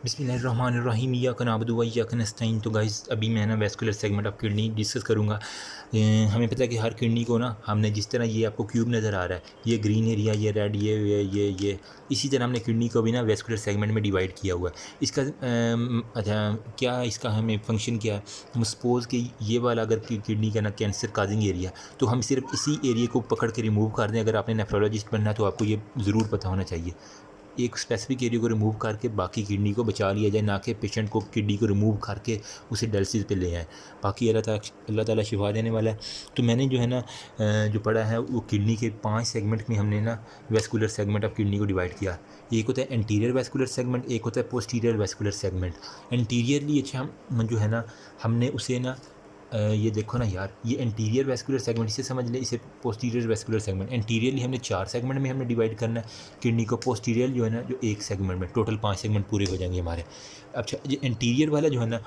बिस्मिल्लाहिर्रहमानिर्रहीम इय्याका नअबुदु व इय्याका नस्तईन। तो गाइस अभी मैं ना vascular segment of kidney discuss करूँगा। हमें पता है कि हर किडनी को ना हमने जिस तरह ये आपको क्यूब नज़र आ रहा है, ये ग्रीन एरिया, ये रेड, ये इसी तरह हमने किडनी को भी ना वैस्कुलर सेगमेंट में डिवाइड किया हुआ है। इसका अच्छा क्या इसका हमें फंक्शन क्या है। हम सपोज़ कि ये वाला अगर किडनी का ना कैंसर काजिंग एरिया, तो हम सिर्फ इसी एरिया को पकड़ के रिमूव कर दें। अगर आपने नेफ्रोलॉजिस्ट बनना है तो आपको ये ज़रूर पता होना चाहिए। एक स्पेसिफिक एरिया को रिमूव करके बाकी किडनी को बचा लिया जाए, ना कि पेशेंट को किडनी को रिमूव करके उसे डायलिसिस पे ले आए। बाकी अल्लाह ताला शिफा देने वाला है। तो मैंने जो है ना जो पढ़ा है वो किडनी के 5 सेगमेंट में हमने ना वेस्कुलर सेगमेंट ऑफ किडनी को डिवाइड किया। एक होता है एंटीरियर वेस्कुलर सेगमेंट, एक होता है पोस्टीरियर वेस्कुलर सेगमेंट। एंटीरियरली अच्छा हम जो है ना हमने उसे ना ये देखो ना यार, ये एंटीरियर वेस्कुलर सेगमेंट इसे समझ ले, इसे पोस्टीरियर वेस्कुलर सेगमेंट। एंटीरियरली हमने 4 सेगमेंट में हमने डिवाइड करना है किडनी को। पोस्टीरियर जो है ना जो एक सेगमेंट में, टोटल 5 सेगमेंट पूरे हो जाएंगे हमारे। अच्छा, ये एंटीरियर वाला जो है ना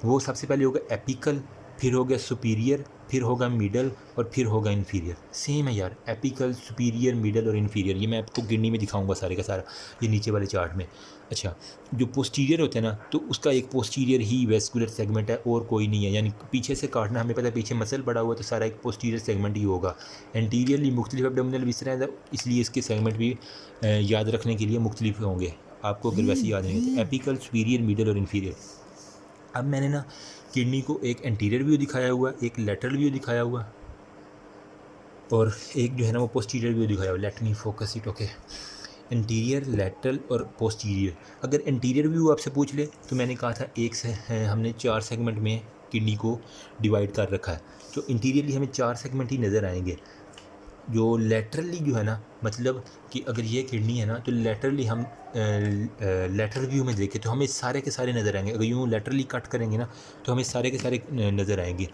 वो सबसे पहले होगा एपिकल, फिर हो गया सुपीरियर, फिर होगा मिडल और फिर होगा इन्फीरियर। सेम है यार, एपिकल, सुपीरियर, मिडल और इन्फीरियर। ये मैं आपको किडनी में दिखाऊंगा सारे का सारा, ये नीचे वाले चार्ट में। अच्छा, जो पोस्टीरियर होता है ना तो उसका एक पोस्टीरियर ही वेस्कुलर सेगमेंट है और कोई नहीं है। यानी पीछे से काटना, हमें पता है पीछे मसल पड़ा हुआ है तो सारा एक पोस्टीरियर सेगमेंट ही होगा। एंटीरियरली मुख्तलिफ एब्डोमिनल विसरा है, इसलिए इसके सेगमेंट भी याद रखने के लिए मुख्तलिफ होंगे। आपको अगर वैसे याद नहीं तो एपिकल, सुपीरियर, मिडल और इन्फीरियर। अब मैंने ना किडनी को एक एंटीरियर व्यू दिखाया हुआ, एक लेटरल व्यू दिखाया हुआ और एक जो है ना वो पोस्टीरियर व्यू दिखाया हुआ। Let me focus it. Okay, interior, lateral और पोस्टीरियर। अगर इंटीरियर व्यू आपसे पूछ ले तो मैंने कहा था एक से हमने 4 सेगमेंट में किडनी को डिवाइड कर रखा है। तो इंटीरियरली हमें 4 सेगमेंट ही नज़र आएंगे। जो लेटरली जो है ना, मतलब कि अगर ये किडनी है ना तो लेटरली हम लेटरल व्यू में देखें तो हमें सारे के सारे नज़र आएंगे। अगर यूँ लेटरली कट करेंगे ना तो हमें सारे के सारे नज़र आएंगे।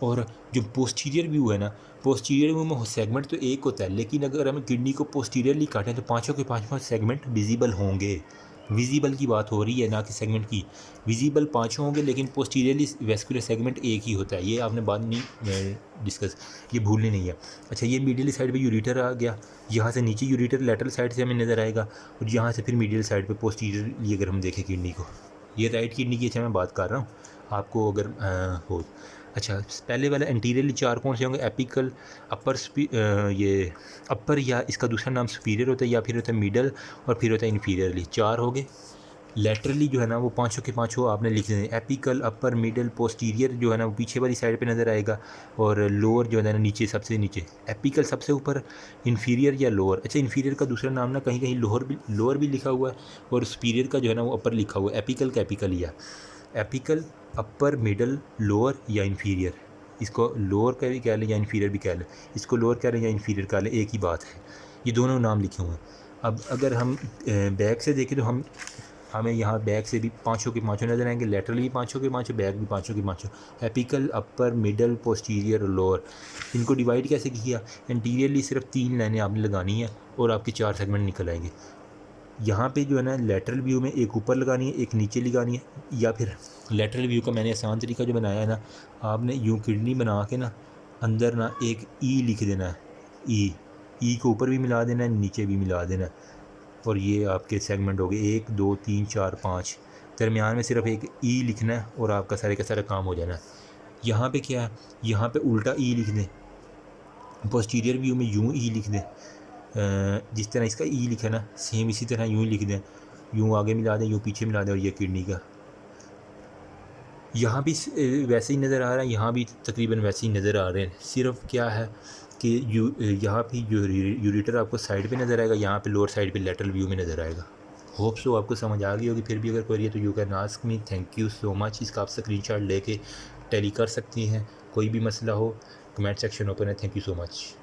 और जो पोस्टीरियर व्यू है ना, पोस्टीरियर व्यू में सेगमेंट तो एक होता है, लेकिन अगर हम किडनी को पोस्टीरियरली काटें तो पाँचों के पाँच सेगमेंट विजिबल होंगे। विजिबल की बात हो रही है, ना कि सेगमेंट की। विजिबल पाँचों होंगे लेकिन पोस्टीरियरली वेस्कुलर सेगमेंट एक ही होता है। ये आपने बात नहीं डिस्कस, ये भूलनी नहीं है। अच्छा, ये मीडियल साइड पे यूरेटर आ गया, यहाँ से नीचे यूरेटर लेटरल साइड से हमें नज़र आएगा और यहाँ से फिर मीडियल साइड पे पोस्टीरियरली अगर हम देखें किडनी को, ये राइट किडनी की अच्छा मैं बात कर रहा हूँ आपको अगर हो। अच्छा, पहले वाला एंटीरियरली 4 कौन से होंगे? एपिकल, अपर, ये अपर या इसका दूसरा नाम सुपीरियर होता है, या फिर होता है मिडल और फिर होता है इन्फीरियरली। 4 हो गए। लेटरली जो है ना वो पाँचों के पाँचों आपने लिख दें। एपिकल, अपर, मिडल, पोस्टीरियर जो है ना वो पीछे वाली साइड पे नज़र आएगा और लोअर जो है ना नीचे, सबसे नीचे। एपिकल सबसे ऊपर, इन्फीरियर या लोअर। अच्छा, इन्फीरियर का दूसरा नाम ना कहीं कहीं लोअर भी लिखा हुआ है और सुपीरियर का जो है ना वो अपर लिखा हुआ है। एपिकल का एपिकल ही है। एपिकल, अपर, मिडल, लोअर या इन्फीरियर। इसको लोअर का भी कह लें या इन्फीरियर भी कह लें, इसको लोअर कह लें या इन्फीरियर कह लें, एक ही बात है। ये दोनों नाम लिखे हुए हैं। अब अगर हम बैक से देखें तो हमें यहाँ बैक से भी पाँचों के पाँचों नज़र आएंगे। लेटरल भी पाँचों के पाँचों, बैक भी पाँचों के पाँचों। एपिकल, अपर, मिडल, पोस्टीरियर और लोअर। इनको डिवाइड कैसे किया? एंटीरियरली सिर्फ 3 लाइनें आपने लगानी है और आपके 4 सेगमेंट निकल आएंगे। यहाँ पे जो है ना लेटरल व्यू में एक ऊपर लगानी है, एक नीचे लगानी है। या फिर लेटरल व्यू का मैंने आसान तरीका जो बनाया है ना, आपने यूँ किडनी बना के ना अंदर ना एक ई लिख देना है। ई को ऊपर भी मिला देना है, नीचे भी मिला देना है और ये आपके सेगमेंट हो गए 1 2 3 4 5। दरमियान में सिर्फ एक ई लिखना है और आपका सारे का सारा काम हो जाना है। यहाँ पे क्या है, यहाँ पे उल्टा ई लिख दें। पोस्टीरियर व्यू में यूँ ई लिख दें, जिस तरह इसका ई लिखा ना सेम इसी तरह यूँ लिख दें। यूँ आगे मिला दें, यूँ पीछे मिला दें और ये किडनी का यहाँ भी वैसे ही नज़र आ रहा है, यहाँ भी तकरीबन वैसे ही नज़र आ रहे हैं। सिर्फ क्या है कि यहाँ पे यूरेटर आपको साइड पे नज़र आएगा, यहाँ पे लोअर साइड पे लेटरल व्यू में नज़र आएगा। होप सो आपको समझ आ गई होगी। फिर भी अगर कोई है तो you can ask me. Thank you so much. इसका आप स्क्रीनशॉट लेके टैली कर सकती हैं। कोई भी मसला हो, कमेंट सेक्शन ओपन है। Thank you so much.